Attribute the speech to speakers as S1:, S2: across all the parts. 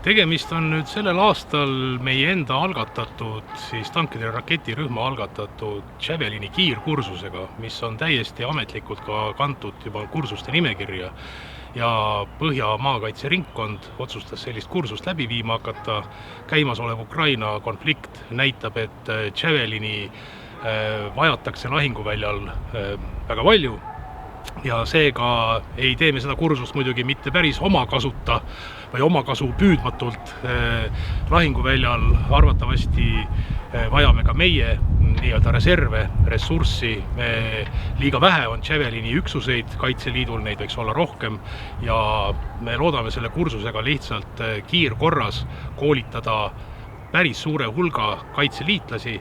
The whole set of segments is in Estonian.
S1: Tegemist on nüüd sellel aastal meie enda algatatud, siis tankide raketirühma algatatud Javelini kiirkursusega, mis on täiesti ametlikult ka kantud juba kursuste nimekirja. Ja Põhja maakaitseringkond otsustas sellist kursust läbi viima hakata. Käimasolev Ukraina konflikt näitab, et Javelini vajatakse lahinguväljal väga palju. Ja seega ei tee me seda kursust muidugi mitte päris omakasuta või omakasu püüdmatult lahinguväljal. Arvatavasti vajame ka meie nii-öelda reserve, ressurssi. Liiga vähe on Javelini üksuseid Kaitseliidul, neid võiks olla rohkem ja me loodame selle kursusega lihtsalt kiirkorras koolitada päris suure hulga kaitseliitlasi,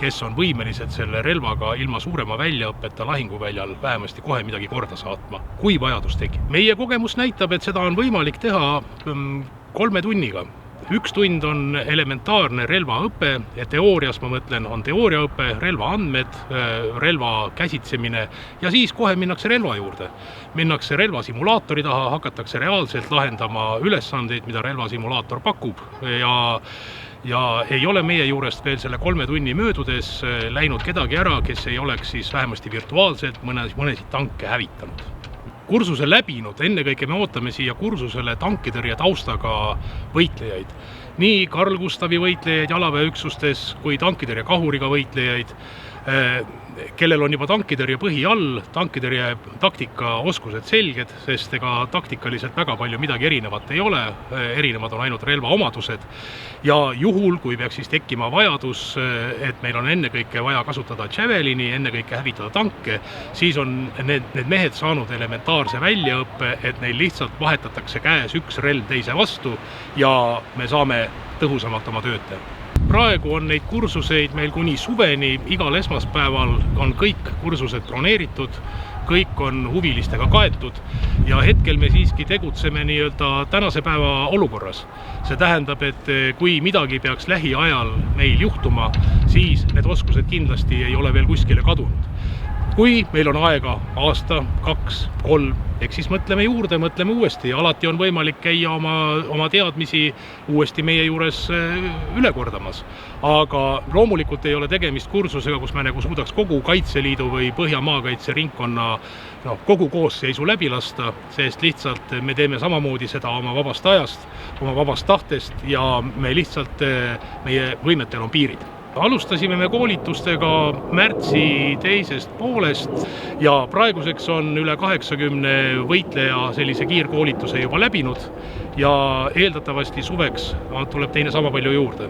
S1: kes on võimelised selle relvaga ilma suurema väljaõppeta lahinguväljal vähemasti kohe midagi korda saatma, kui vajadus tekib. Meie kogemus näitab, et seda on võimalik teha 3 tunniga. 1 tund on elementaarne relvaõpe ja teoorias, ma mõtlen, on teooriaõpe, relva andmed, relva käsitsemine ja siis kohe minnakse relva juurde. Minnakse relvasimulaatori taha, hakatakse reaalselt lahendama ülesandeid, mida relvasimulaator pakub ja ei ole meie juurest veel selle 3 tunni möödudes läinud kedagi ära, kes ei oleks siis vähemasti virtuaalselt mõnesid tanke hävitanud. Kursuse läbinud, ennekõike me ootame siia kursusele tankitõrje taustaga võitlejaid. Nii Carl Gustavi võitlejaid jalaväeüksustes kui tankitõrje kahuriga võitlejaid, kellel on juba tankitõrje põhi all, tankitõrje taktika oskused selged, sest ega taktikaliselt väga palju midagi erinevat ei ole, erinevad on ainult relva omadused. Ja juhul, kui peaks siis tekkima vajadus, et meil on ennekõike vaja kasutada Javelini, ennekõike hävitada tanke, siis on need mehed saanud elementaarse väljaõppe, et neil lihtsalt vahetatakse käes üks relv teise vastu ja me saame tõhusamalt oma tööd teha. Praegu on neid kursuseid meil kuni suveni, igal esmaspäeval on kõik kursused broneeritud, kõik on huvilistega kaetud ja hetkel me siiski tegutseme nii-öelda tänase päeva olukorras. See tähendab, et kui midagi peaks lähiajal meil juhtuma, siis need oskused kindlasti ei ole veel kuskile kadunud. Kui meil on aega aasta, 2, 3, eks siis mõtleme juurde, mõtleme uuesti. Alati on võimalik käia oma teadmisi uuesti meie juures üle kordamas. Aga loomulikult ei ole tegemist kursusega, kus me suudaks kogu Kaitseliidu või Põhja maakaitseringkonna kogu koosseisu läbi lasta, sest lihtsalt me teeme samamoodi seda oma vabast ajast, oma vabast tahtest ja me lihtsalt, meie võimetel on piirid. Alustasime me koolitustega märtsi teisest poolest ja praeguseks on üle 80 võitleja sellise kiirkoolituse juba läbinud ja eeldatavasti suveks tuleb teine sama palju juurde.